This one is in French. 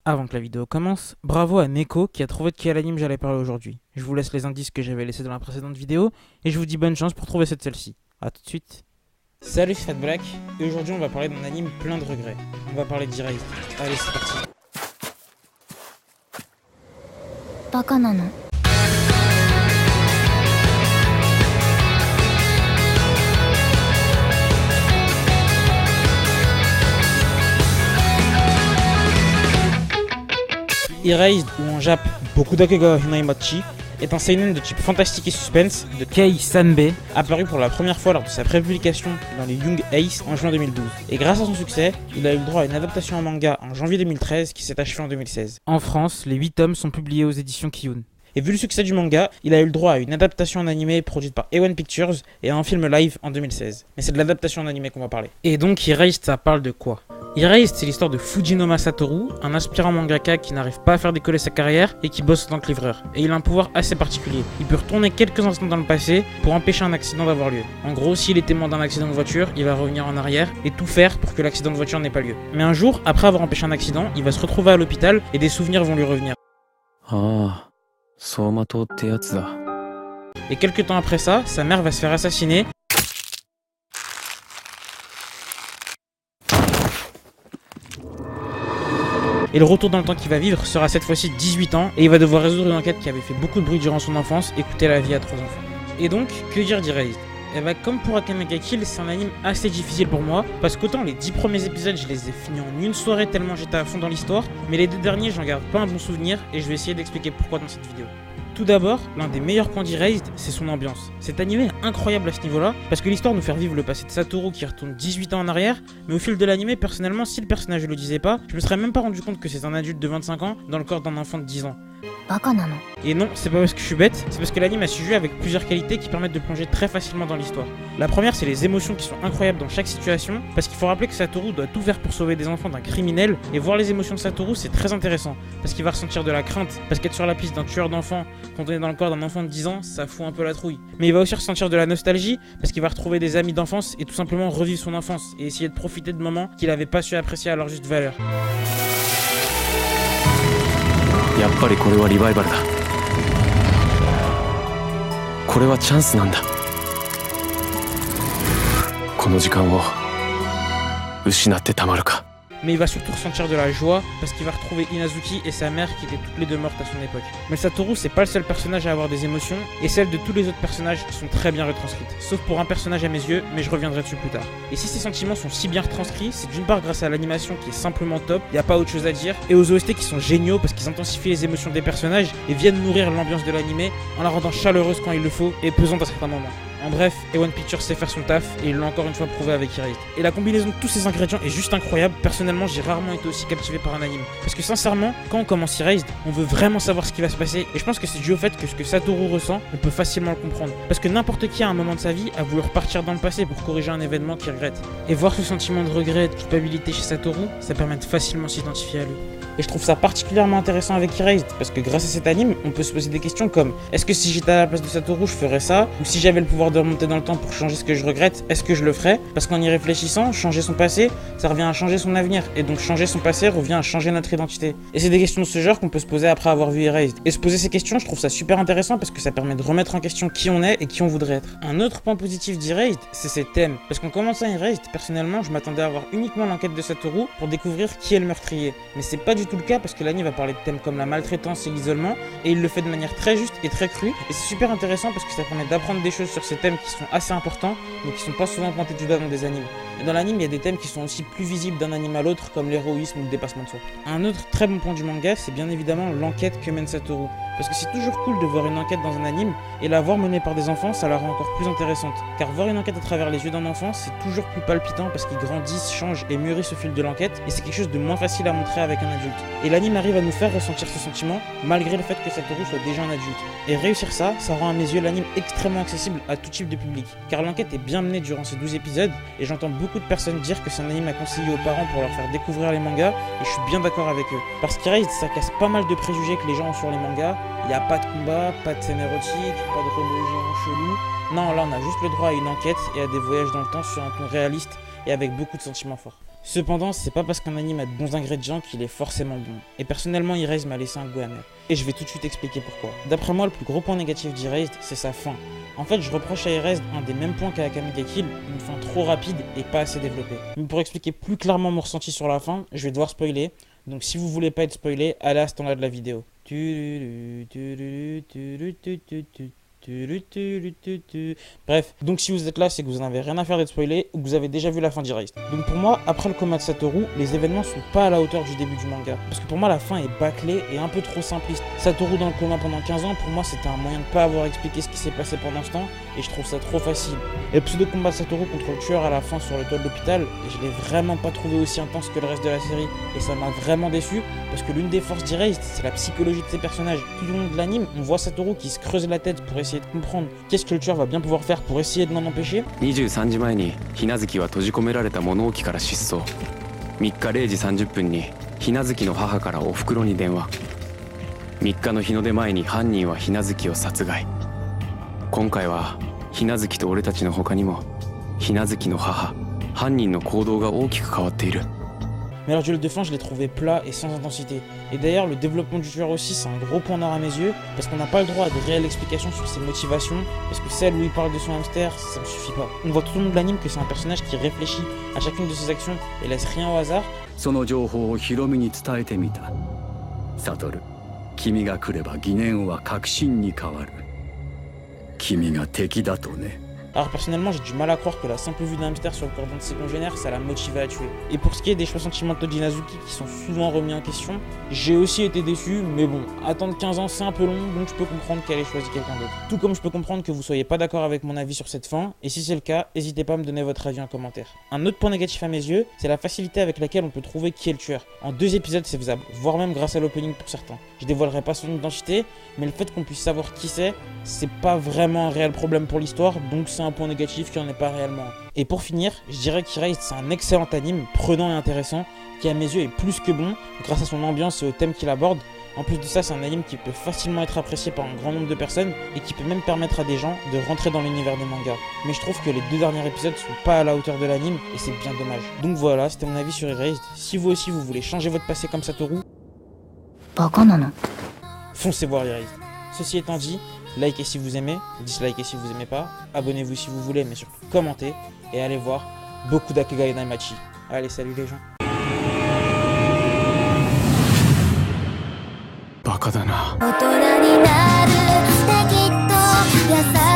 Avant que la vidéo commence, bravo à Neko qui a trouvé de quel anime j'allais parler aujourd'hui. Je vous laisse les indices que j'avais laissés dans la précédente vidéo et je vous dis bonne chance pour trouver celle-ci. A tout de suite. Salut, c'est Fat Black et aujourd'hui on va parler d'un anime plein de regrets. On va parler d'Erased. Allez, c'est parti. バカなの。 Erased, ou en Jap, Bokudakega Hinaimachi, est un seinen de type fantastique et suspense de Kei Sanbe, apparu pour la première fois lors de sa prépublication dans les Young Ace en juin 2012. Et grâce à son succès, il a eu le droit à une adaptation en manga en janvier 2013 qui s'est achevée en 2016. En France, les 8 tomes sont publiés aux éditions Kiyun. Et vu le succès du manga, il a eu le droit à une adaptation en animé produite par A1 Pictures et à un film live en 2016. Mais c'est de l'adaptation en animé qu'on va parler. Et donc Erased, ça parle de quoi? Erased, c'est l'histoire de Fujinoma Satoru, un aspirant mangaka qui n'arrive pas à faire décoller sa carrière et qui bosse en tant que livreur. Et il a un pouvoir assez particulier. Il peut retourner quelques instants dans le passé pour empêcher un accident d'avoir lieu. En gros, s'il est témoin d'un accident de voiture, il va revenir en arrière et tout faire pour que l'accident de voiture n'ait pas lieu. Mais un jour, après avoir empêché un accident, il va se retrouver à l'hôpital et des souvenirs vont lui revenir. Et quelques temps après ça, sa mère va se faire assassiner. Et le retour dans le temps qu'il va vivre sera cette fois-ci 18 ans et il va devoir résoudre une enquête qui avait fait beaucoup de bruit durant son enfance et coûter la vie à 3 enfants. Et donc, que dire d'Erased? Et bah comme pour Akame ga Kill, c'est un anime assez difficile pour moi parce qu'autant les 10 premiers épisodes je les ai finis en une soirée tellement j'étais à fond dans l'histoire, mais les 2 derniers j'en garde pas un bon souvenir et je vais essayer d'expliquer pourquoi dans cette vidéo. Tout d'abord, l'un des meilleurs points d'Erased, c'est son ambiance. Cet animé est incroyable à ce niveau-là, parce que l'histoire nous fait revivre le passé de Satoru qui retourne 18 ans en arrière, mais au fil de l'animé, personnellement, si le personnage ne le disait pas, je me serais même pas rendu compte que c'est un adulte de 25 ans dans le corps d'un enfant de 10 ans. バカなの。 Et non, c'est pas parce que je suis bête, c'est parce que l'anime a su jouer avec plusieurs qualités qui permettent de plonger très facilement dans l'histoire. La première, c'est les émotions qui sont incroyables dans chaque situation, parce qu'il faut rappeler que Satoru doit tout faire pour sauver des enfants d'un criminel, et voir les émotions de Satoru, c'est très intéressant, parce qu'il va ressentir de la crainte, parce qu'être sur la piste d'un tueur d'enfants quand on est dans le corps d'un enfant de 10 ans, ça fout un peu la trouille. Mais il va aussi ressentir de la nostalgie, parce qu'il va retrouver des amis d'enfance et tout simplement revivre son enfance, et essayer de profiter de moments qu'il avait pas su apprécier à leur juste valeur. やっぱりこれはリバイバルだ。これはチャンスなんだ。この時間を失ってたまるか。 Mais il va surtout ressentir de la joie parce qu'il va retrouver Inazuki et sa mère qui étaient toutes les deux mortes à son époque. Mais Satoru, c'est pas le seul personnage à avoir des émotions et celles de tous les autres personnages sont très bien retranscrites. Sauf pour un personnage à mes yeux, mais je reviendrai dessus plus tard. Et si ces sentiments sont si bien retranscrits, c'est d'une part grâce à l'animation qui est simplement top, y a pas autre chose à dire, et aux OST qui sont géniaux parce qu'ils intensifient les émotions des personnages et viennent nourrir l'ambiance de l'animé en la rendant chaleureuse quand il le faut et pesante à certains moments. En bref, A1 Pictures sait faire son taf et il l'a encore une fois prouvé avec Erased. Et la combinaison de tous ces ingrédients est juste incroyable. Personnellement, j'ai rarement été aussi captivé par un anime. Parce que sincèrement, quand on commence Erased, on veut vraiment savoir ce qui va se passer. Et je pense que c'est dû au fait que ce que Satoru ressent, on peut facilement le comprendre. Parce que n'importe qui à un moment de sa vie a voulu repartir dans le passé pour corriger un événement qu'il regrette. Et voir ce sentiment de regret et de culpabilité chez Satoru, ça permet de facilement s'identifier à lui. Et je trouve ça particulièrement intéressant avec Erased, parce que grâce à cet anime, on peut se poser des questions comme est-ce que si j'étais à la place de Satoru, je ferais ça? Ou si j'avais le pouvoir de remonter dans le temps pour changer ce que je regrette, est-ce que je le ferais? Parce qu'en y réfléchissant, changer son passé, ça revient à changer son avenir. Et donc changer son passé revient à changer notre identité. Et c'est des questions de ce genre qu'on peut se poser après avoir vu Erased. Et se poser ces questions, je trouve ça super intéressant parce que ça permet de remettre en question qui on est et qui on voudrait être. Un autre point positif d'Erased, c'est ses thèmes. Parce qu'en commençant Erased, personnellement, je m'attendais à voir uniquement l'enquête de Satoru pour découvrir qui est le meurtrier. Mais c'est pas du tout le cas parce que l'anime va parler de thèmes comme la maltraitance et l'isolement, et il le fait de manière très juste et très crue, et c'est super intéressant parce que ça permet d'apprendre des choses sur ces thèmes qui sont assez importants, mais qui sont pas souvent pointés du doigt dans des animes. Et dans l'anime, il y a des thèmes qui sont aussi plus visibles d'un anime à l'autre, comme l'héroïsme ou le dépassement de soi. Un autre très bon point du manga, c'est bien évidemment l'enquête que mène Satoru. Parce que c'est toujours cool de voir une enquête dans un anime, et la voir menée par des enfants, ça la rend encore plus intéressante. Car voir une enquête à travers les yeux d'un enfant, c'est toujours plus palpitant parce qu'ils grandissent, changent et mûrissent au fil de l'enquête, et c'est quelque chose de moins facile à montrer avec un adulte. Et l'anime arrive à nous faire ressentir ce sentiment, malgré le fait que Satoru soit déjà un adulte. Et réussir ça, ça rend à mes yeux l'anime extrêmement accessible à tout type de public. Car l'enquête est bien menée durant ces 12 épisodes, et j'entends beaucoup de personnes dire que c'est un anime à conseiller aux parents pour leur faire découvrir les mangas, et je suis bien d'accord avec eux. Parce qu'Erased, ça casse pas mal de préjugés que les gens ont sur les mangas. Il n'y a pas de combat, pas de scène érotique, pas de robots géants chelous. Non, là on a juste le droit à une enquête et à des voyages dans le temps sur un ton réaliste et avec beaucoup de sentiments forts. Cependant, c'est pas parce qu'un anime a de bons ingrédients qu'il est forcément bon. Et personnellement, Erased m'a laissé un goût amer. Et je vais tout de suite expliquer pourquoi. D'après moi, le plus gros point négatif d'Erased, c'est sa fin. En fait, je reproche à Erased un des mêmes points qu'à Akame ga Kill, une fin trop rapide et pas assez développée. Mais pour expliquer plus clairement mon ressenti sur la fin, je vais devoir spoiler. Donc si vous voulez pas être spoilé, allez à ce temps-là de la vidéo. Bref, donc si vous êtes là, c'est que vous n'avez rien à faire d'être spoilé ou que vous avez déjà vu la fin d'Erased. Donc pour moi, après le coma de Satoru, les événements sont pas à la hauteur du début du manga. Parce que pour moi, la fin est bâclée et un peu trop simpliste. Satoru dans le coma pendant 15 ans, pour moi, c'était un moyen de pas avoir expliqué ce qui s'est passé pendant ce temps et je trouve ça trop facile. Et le pseudo-combat de Satoru contre le tueur à la fin sur le toit de l'hôpital, je l'ai vraiment pas trouvé aussi intense que le reste de la série et ça m'a vraiment déçu parce que l'une des forces d'Erased, c'est la psychologie de ses personnages. Tout au long de l'anime, on voit Satoru qui se creuse la tête pour essayer de comprendre qu'est-ce que le tueur va bien pouvoir faire pour essayer de l'en empêcher. 23時前にひなずきは閉じ込められた物置から失踪。3日0時30分にひなずきの母からお袋に電話。3日の日の出前に犯人はひなずきを殺害。今回はひなずきと俺たちの他にもひなずきの母、犯人の行動が大きく変わっている。 Mais leur duel de fin, je l'ai trouvé plat et sans intensité. Et d'ailleurs, le développement du tueur aussi, c'est un gros point d'or à mes yeux, parce qu'on n'a pas le droit à de réelles explications sur ses motivations, parce que celle où il parle de son hamster, ça me suffit pas. On voit tout au long de l'anime que c'est un personnage qui réfléchit à chacune de ses actions et laisse rien au hasard. その情報をヒロミに伝えてみた。サトル、君が来れば疑念は確信に変わる。君が敵だとね。 Alors personnellement, j'ai du mal à croire que la simple vue d'un hamster sur le corps d'un de ses congénères, ça l'a motivé à tuer. Et pour ce qui est des choix sentimentaux d'Inazuki qui sont souvent remis en question, j'ai aussi été déçu, mais bon, attendre 15 ans c'est un peu long, donc je peux comprendre qu'elle ait choisi quelqu'un d'autre. Tout comme je peux comprendre que vous soyez pas d'accord avec mon avis sur cette fin, et si c'est le cas, n'hésitez pas à me donner votre avis en commentaire. Un autre point négatif à mes yeux, c'est la facilité avec laquelle on peut trouver qui est le tueur. En 2 épisodes c'est faisable, voire même grâce à l'opening pour certains. Je dévoilerai pas son identité, mais le fait qu'on puisse savoir qui c'est pas vraiment un réel problème pour l'histoire, donc c'est un point négatif qui en est pas réellement. Et pour finir, je dirais qu'Erased c'est un excellent anime, prenant et intéressant, qui à mes yeux est plus que bon, grâce à son ambiance et aux thèmes qu'il aborde. En plus de ça, c'est un anime qui peut facilement être apprécié par un grand nombre de personnes et qui peut même permettre à des gens de rentrer dans l'univers des mangas. Mais je trouve que les 2 derniers épisodes sont pas à la hauteur de l'anime et c'est bien dommage. Donc voilà, c'était mon avis sur Erased. Si vous aussi vous voulez changer votre passé comme Satoru, foncez voir Erased. Ceci étant dit, likez si vous aimez, dislikez si vous aimez pas, abonnez-vous si vous voulez, mais surtout commentez et allez voir beaucoup d'Akegai Naimachi. Allez, salut les gens. バカだな。大人になるってきっと優